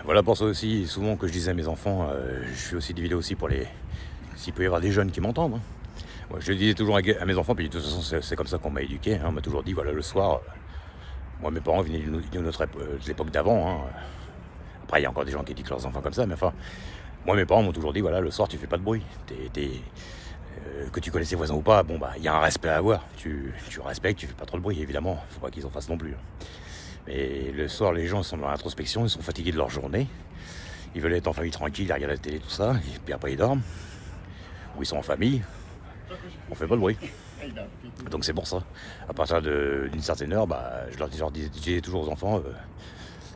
Voilà pour ça aussi, souvent que je disais à mes enfants, je fais aussi des vidéos aussi pour les... S'il peut y avoir des jeunes qui m'entendent. Hein. Moi, je le disais toujours à mes enfants, puis de toute façon c'est comme ça qu'on m'a éduqué. Hein. On m'a toujours dit, voilà, le soir, moi mes parents venaient de l'époque d'avant. Hein. Après il y a encore des gens qui disent leurs enfants comme ça, mais enfin, moi mes parents m'ont toujours dit, voilà, le soir tu fais pas de bruit. Que tu connais tes voisins ou pas, bon bah il y a un respect à avoir. Tu respectes, tu fais pas trop de bruit, évidemment, faut pas qu'ils en fassent non plus. Hein. Mais le soir, les gens sont dans l'introspection, ils sont fatigués de leur journée. Ils veulent être en famille tranquille, regarder la télé, tout ça, et puis après ils dorment. Ou ils sont en famille. On fait pas de bruit. Donc c'est pour ça. À partir d'une certaine heure, bah, je leur disais toujours aux enfants,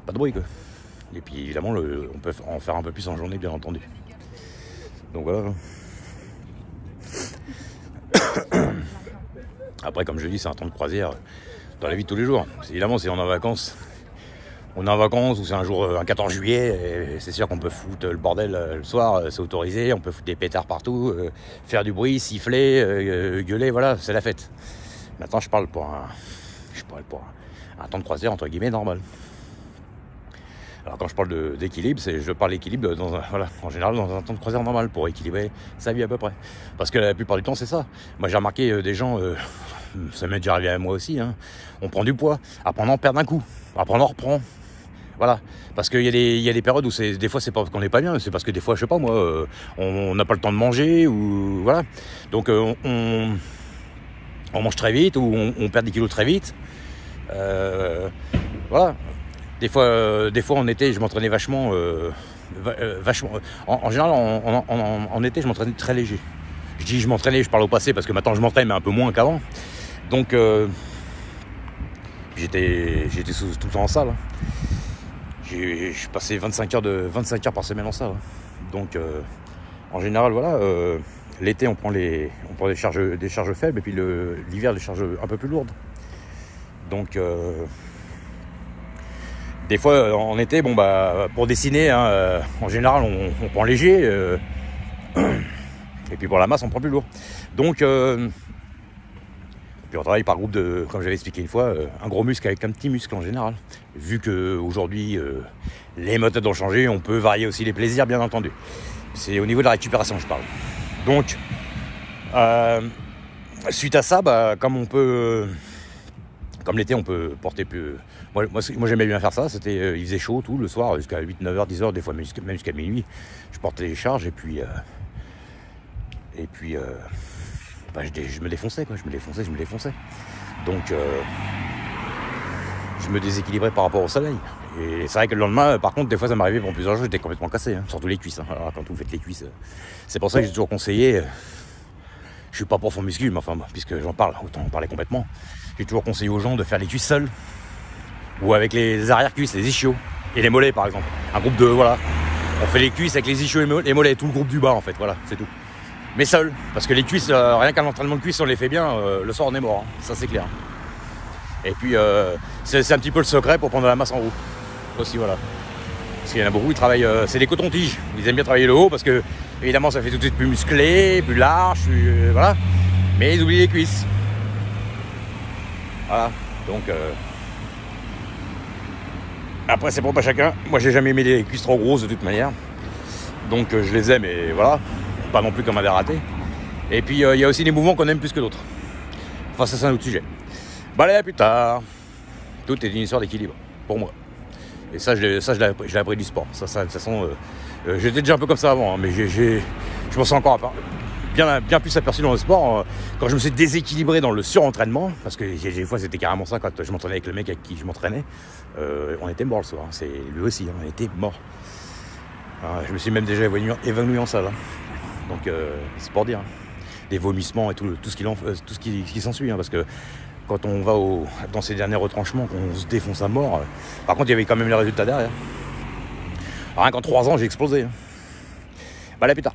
pas de bruit quoi. Et puis évidemment, on peut en faire un peu plus en journée, bien entendu. Donc voilà. Après, comme je dis, c'est un temps de croisière dans la vie de tous les jours. Évidemment, si on est en vacances, ou c'est un 14 juillet, et c'est sûr qu'on peut foutre le bordel le soir, c'est autorisé, on peut foutre des pétards partout, faire du bruit, siffler, gueuler, voilà, c'est la fête. Maintenant, je parle pour un temps de croisière entre guillemets normal. Alors quand je parle d'équilibre, je parle d'équilibre en général dans un temps de croisière normal pour équilibrer sa vie à peu près. Parce que la plupart du temps c'est ça. Moi j'ai remarqué des gens, ça m'est déjà arrivé à moi aussi, hein, on prend du poids, après on en perd d'un coup, après on en reprend. Voilà, parce qu'il y a des périodes où des fois c'est pas qu'on n'est pas bien, c'est parce que des fois je sais pas moi, on n'a pas le temps de manger ou voilà. Donc on mange très vite ou on perd des kilos très vite. Voilà. Des fois en été, je m'entraînais vachement. En général, en été, je m'entraînais très léger. Je dis je m'entraînais, je parle au passé parce que maintenant je m'entraîne, mais un peu moins qu'avant. Donc, j'étais tout le temps en salle. Hein. Je passais 25 heures par semaine en salle. Hein. Donc, en général, voilà. L'été, on prend des charges faibles, et puis l'hiver, des charges un peu plus lourdes. Donc. Des fois, en été, bon bah, pour dessiner, hein, en général, on prend léger, et puis pour la masse, on prend plus lourd. Donc, puis on travaille par groupe comme j'avais expliqué une fois, un gros muscle avec un petit muscle en général. Vu qu'aujourd'hui, les méthodes ont changé, on peut varier aussi les plaisirs, bien entendu. C'est au niveau de la récupération, je parle. Donc, suite à ça, bah, comme l'été, on peut porter plus... Moi j'aimais bien faire ça, il faisait chaud tout, le soir, jusqu'à 8, 9h, 10h, des fois même jusqu'à minuit. Je portais les charges et puis bah, je me défonçais, quoi. Je me défonçais. Donc, je me déséquilibrais par rapport au soleil. Et c'est vrai que le lendemain, par contre, des fois ça m'arrivait pour plusieurs jours, j'étais complètement cassé, hein, surtout les cuisses. Hein. Alors quand vous faites les cuisses, c'est pour ça que j'ai toujours conseillé... Je suis pas pour fond muscu, mais enfin, puisque j'en parle, autant en parler complètement. J'ai toujours conseillé aux gens de faire les cuisses seuls, ou avec les arrière-cuisses, les ischios, et les mollets par exemple. Un groupe de, voilà. On fait les cuisses avec les ischios et les mollets, tout le groupe du bas en fait, voilà, c'est tout. Mais seul, parce que les cuisses, rien qu'à l'entraînement de cuisses, on les fait bien, le soir on est mort, hein, ça c'est clair. Et puis, c'est un petit peu le secret pour prendre de la masse en haut, aussi, voilà. Parce qu'il y en a beaucoup qui travaillent, c'est des cotons-tiges, ils aiment bien travailler le haut, parce que, évidemment, ça fait tout de suite plus musclé, plus large, voilà. Mais ils oublient les cuisses. Voilà, donc... Après, c'est pour pas chacun. Moi, j'ai jamais aimé les cuisses trop grosses de toute manière. Donc, je les aime, et voilà. Pas non plus comme un des ratés. Et puis, il y a aussi des mouvements qu'on aime plus que d'autres. Enfin, ça, c'est un autre sujet. Bah, allez, à plus tard. Tout est une histoire d'équilibre, pour moi. Et ça, je l'ai appris du sport. Ça, de toute façon, j'étais déjà un peu comme ça avant, hein, mais je m'en sens encore bien plus aperçu dans le sport quand je me suis déséquilibré dans le surentraînement, parce que des fois c'était carrément ça quand je m'entraînais avec le mec avec qui je m'entraînais, on était mort le soir, c'est lui aussi, hein, on était mort. Je me suis même déjà évanoui en salle, hein. Donc c'est pour dire, hein. Des vomissements et tout ce qui s'ensuit, hein, parce que quand on va dans ces derniers retranchements, qu'on se défonce à mort, par contre il y avait quand même les résultats derrière. Rien qu'en 3 ans j'ai explosé, hein. Bah là plus tard.